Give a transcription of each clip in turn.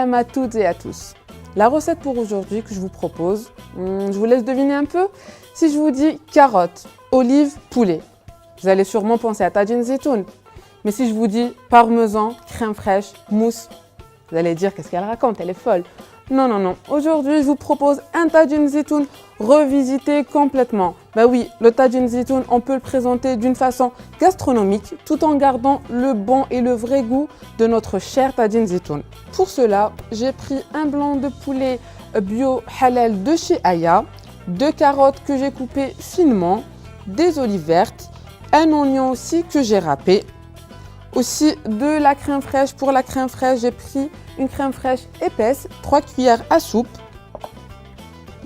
Salam à toutes et à tous. La recette pour aujourd'hui que je vous propose, je vous laisse deviner un peu. Si je vous dis carottes, olives, poulet, vous allez sûrement penser à tagine zitoun. Mais si je vous dis parmesan, crème fraîche, mousse, vous allez dire qu'est-ce qu'elle raconte, elle est folle. Non, non, non. Aujourd'hui, je vous propose un tagine zitoun revisité complètement. Bah oui, le tagine zitoun, on peut le présenter d'une façon gastronomique tout en gardant le bon et le vrai goût de notre cher tagine zitoun. Pour cela, j'ai pris un blanc de poulet bio halal de chez Aya, 2 carottes que j'ai coupées finement, des olives vertes, un oignon aussi que j'ai râpé. Aussi de la crème fraîche. Pour la crème fraîche, j'ai pris une crème fraîche épaisse, 3 cuillères à soupe,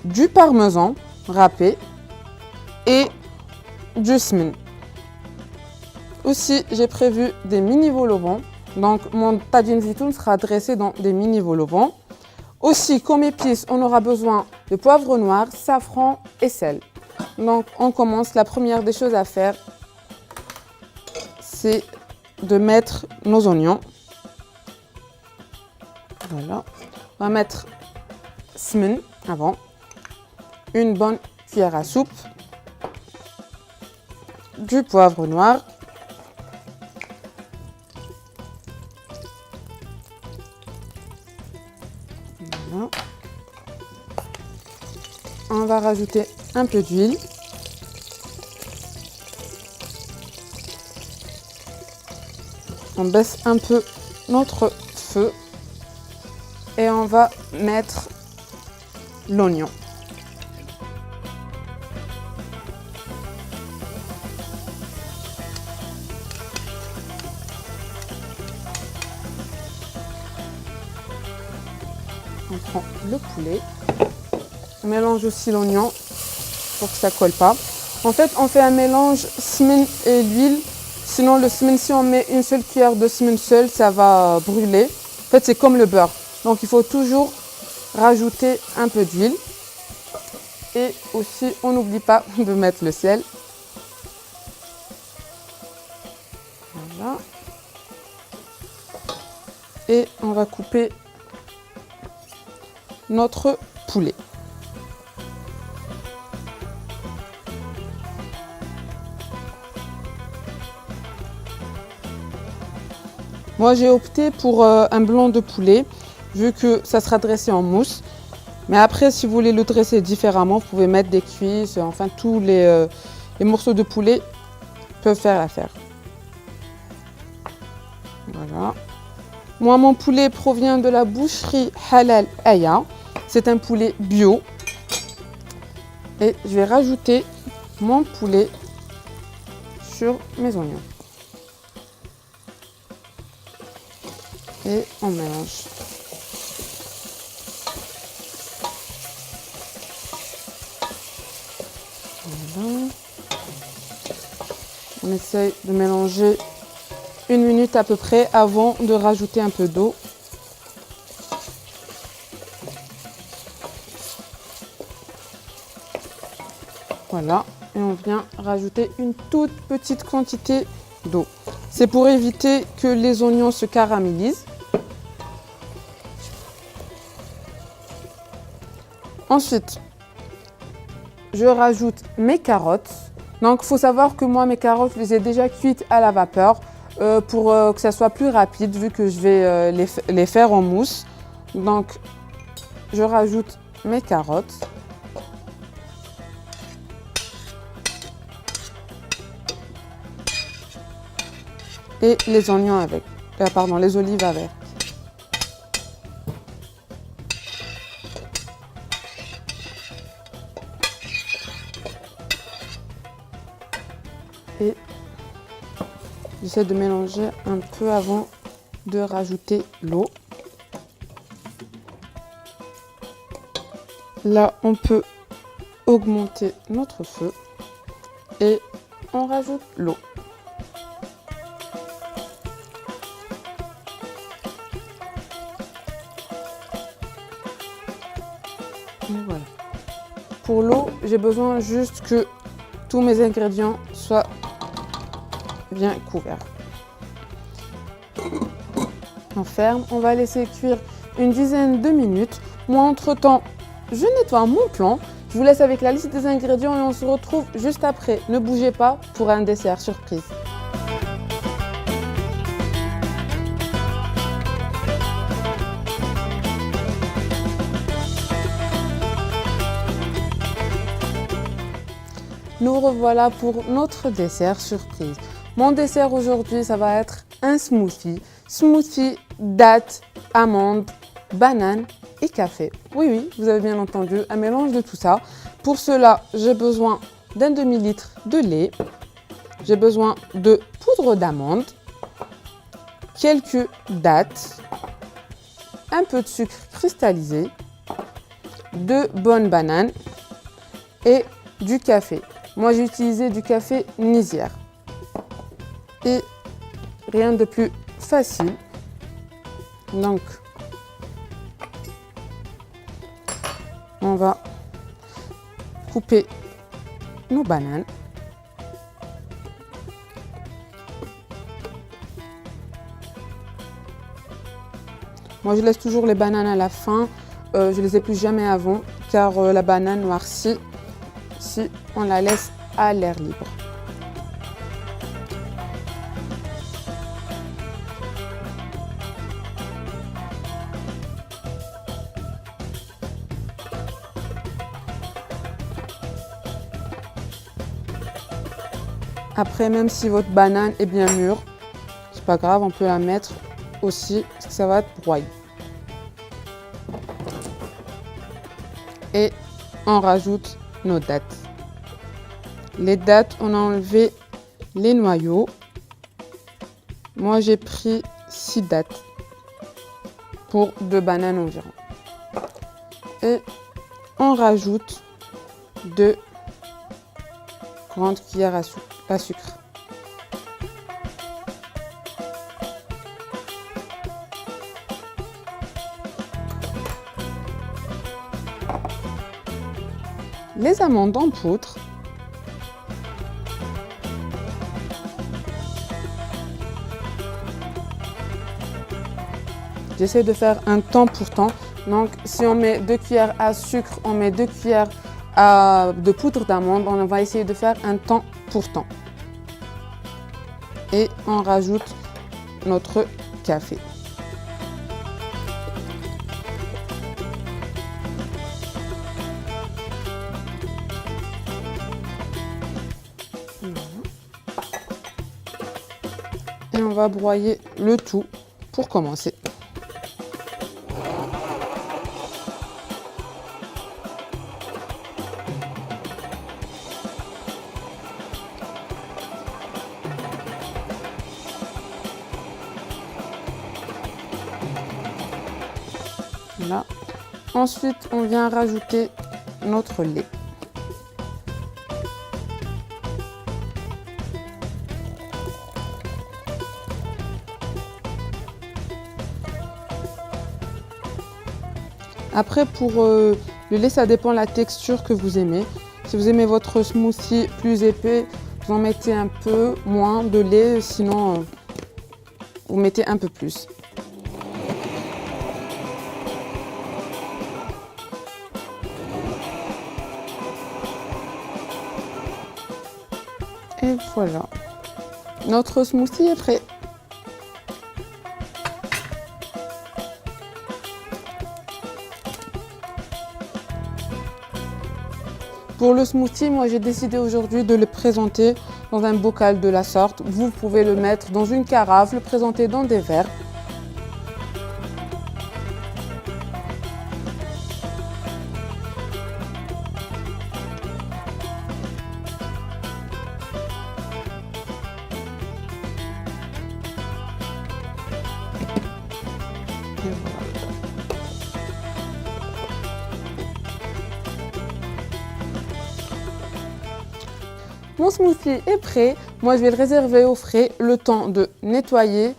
du parmesan râpé et du semen. Aussi, j'ai prévu des mini vol au vent. Donc, mon tagine zitoun sera dressé dans des mini vol au vent. Aussi, comme épices, on aura besoin de poivre noir, safran et sel. Donc, on commence. La première des choses à faire, c'est de mettre nos oignons. Voilà. On va mettre semen avant. Une bonne cuillère à soupe. Du poivre noir. Voilà. On va rajouter un peu d'huile. On baisse un peu notre feu et on va mettre l'oignon. On prend le poulet, on mélange aussi l'oignon pour que ça ne colle pas. En fait, on fait un mélange semen et l'huile. Sinon, le semen, si on met une seule cuillère de semen seul, ça va brûler. En fait, c'est comme le beurre. Donc, il faut toujours rajouter un peu d'huile. Et aussi, on n'oublie pas de mettre le sel. Voilà. Et on va couper notre poulet. Moi, j'ai opté pour un blanc de poulet, vu que ça sera dressé en mousse. Mais après, si vous voulez le dresser différemment, vous pouvez mettre des cuisses, enfin tous les morceaux de poulet peuvent faire l'affaire. Voilà. Moi, mon poulet provient de la boucherie Halal Aya. C'est un poulet bio. Et je vais rajouter mon poulet sur mes oignons. Et on mélange. Voilà. On essaye de mélanger 1 minute à peu près avant de rajouter un peu d'eau. Voilà. Et on vient rajouter une toute petite quantité d'eau. C'est pour éviter que les oignons se caramélisent. Ensuite, je rajoute mes carottes. Donc, il faut savoir que moi, mes carottes, je les ai déjà cuites à la vapeur pour que ça soit plus rapide, vu que je vais les faire en mousse. Donc, je rajoute mes carottes. Et les oignons avec, les olives avec. Et j'essaie de mélanger un peu avant de rajouter l'eau. Là, on peut augmenter notre feu et on rajoute l'eau. Et voilà. Pour l'eau, j'ai besoin juste que tous mes ingrédients soient bien couverts. On ferme, on va laisser cuire une dizaine de minutes. Moi, entre-temps, je nettoie mon plan. Je vous laisse avec la liste des ingrédients et on se retrouve juste après. Ne bougez pas pour un dessert surprise. Nous revoilà pour notre dessert surprise. Mon dessert aujourd'hui, ça va être un smoothie. Smoothie, dattes, amandes, bananes et café. Oui, oui, vous avez bien entendu, un mélange de tout ça. Pour cela, j'ai besoin d'un demi-litre de lait. J'ai besoin de poudre d'amande, quelques dattes, un peu de sucre cristallisé, 2 bonnes bananes et du café. Moi, j'ai utilisé du café Nizière. Et rien de plus facile. Donc, on va couper nos bananes. Moi, je laisse toujours les bananes à la fin. Je les épluche jamais avant, car la banane noircit si on la laisse à l'air libre. Après, même si votre banane est bien mûre, c'est pas grave, on peut la mettre aussi, parce que ça va être broyé. Et on rajoute nos dattes. Les dattes, on a enlevé les noyaux. Moi, j'ai pris 6 dattes pour 2 bananes environ. Et on rajoute 2 grandes cuillères à sucre. Les amandes en poudre. J'essaie de faire un temps pour temps. Donc, si on met 2 cuillères à sucre, on met 2 cuillères de poudre d'amande. On va essayer de faire un temps pour temps. Et on rajoute notre café. Et on va broyer le tout pour commencer. Là. Ensuite, on vient rajouter notre lait. Après, pour le lait, ça dépend de la texture que vous aimez. Si vous aimez votre smoothie plus épais, vous en mettez un peu moins de lait, sinon vous mettez un peu plus. Et voilà, notre smoothie est prêt. Pour le smoothie, moi j'ai décidé aujourd'hui de le présenter dans un bocal de la sorte. Vous pouvez le mettre dans une carafe, le présenter dans des verres. Et voilà. Mon smoothie est prêt. Moi, je vais le réserver au frais le temps de nettoyer,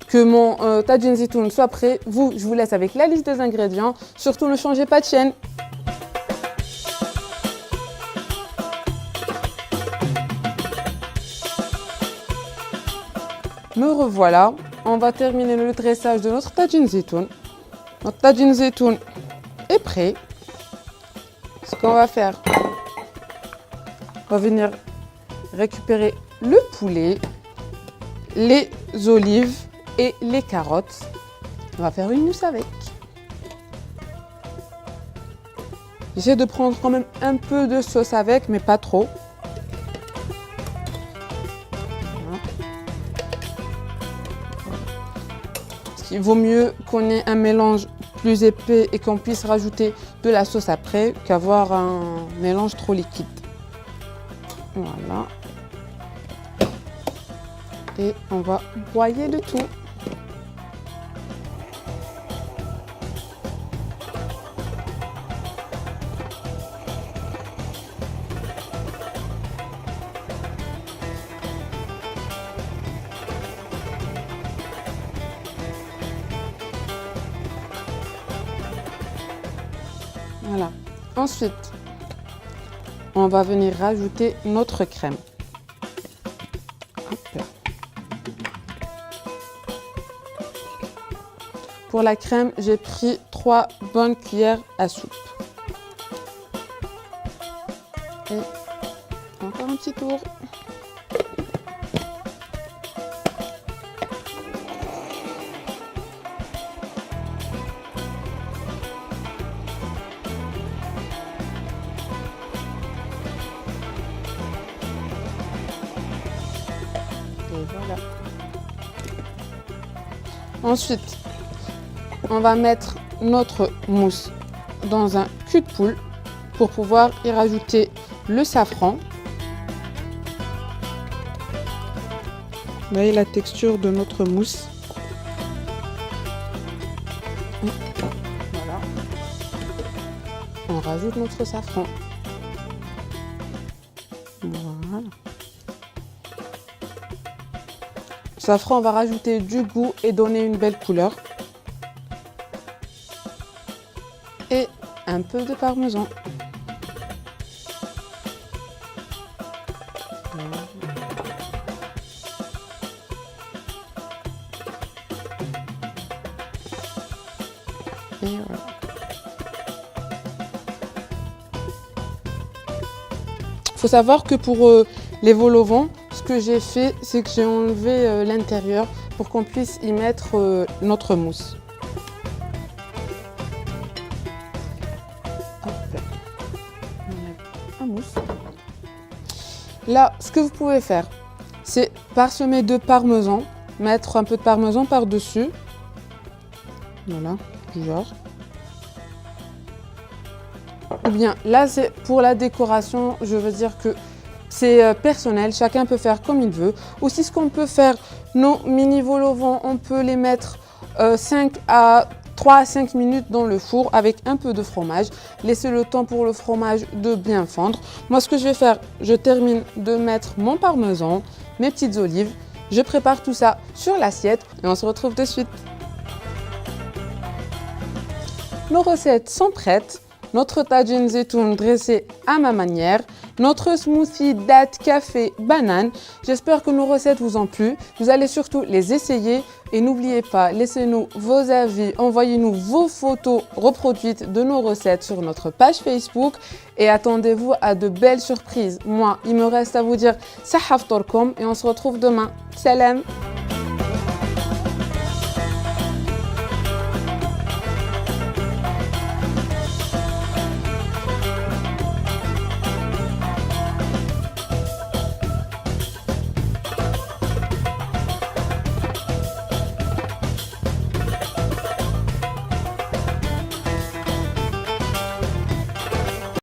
que mon tajin zitoun soit prêt. Vous, je vous laisse avec la liste des ingrédients. Surtout, ne changez pas de chaîne. Me revoilà. On va terminer le dressage de notre tajin zitoun. Notre tagine zeytoun est prêt. Ce qu'on va faire, on va venir récupérer le poulet, les olives et les carottes. On va faire une mousse avec. J'essaie de prendre quand même un peu de sauce avec, mais pas trop. Il vaut mieux qu'on ait un mélange plus épais et qu'on puisse rajouter de la sauce après qu'avoir un mélange trop liquide. Voilà. Et on va broyer le tout. Voilà. Ensuite, on va venir rajouter notre crème. Hop. Pour la crème, j'ai pris 3 bonnes cuillères à soupe. Et encore un petit tour. Et voilà. Ensuite, on va mettre notre mousse dans un cul de poule pour pouvoir y rajouter le safran. Vous voyez la texture de notre mousse. Voilà. On rajoute notre safran. Voilà. Safran, on va rajouter du goût et donner une belle couleur. Et un peu de parmesan. Et voilà. Il faut savoir que pour les vols au vent, ce que j'ai fait, c'est que j'ai enlevé l'intérieur pour qu'on puisse y mettre notre mousse. Hop. On enlève la mousse. Là, ce que vous pouvez faire, c'est parsemer de parmesan, mettre un peu de parmesan par-dessus. Voilà, du genre. Ou bien là, c'est pour la décoration, je veux dire que c'est personnel, chacun peut faire comme il veut. Aussi, ce qu'on peut faire, nos mini vols au vent, on peut les mettre 3 à 5 minutes dans le four avec un peu de fromage. Laissez le temps pour le fromage de bien fondre. Moi, ce que je vais faire, je termine de mettre mon parmesan, mes petites olives. Je prépare tout ça sur l'assiette et on se retrouve de suite. Nos recettes sont prêtes. Notre tagine zeytoun dressé à ma manière, notre smoothie date, café, banane. J'espère que nos recettes vous ont plu. Vous allez surtout les essayer et n'oubliez pas, laissez-nous vos avis, envoyez-nous vos photos reproduites de nos recettes sur notre page Facebook et attendez-vous à de belles surprises. Moi, il me reste à vous dire sahaf torkom et on se retrouve demain. Salam!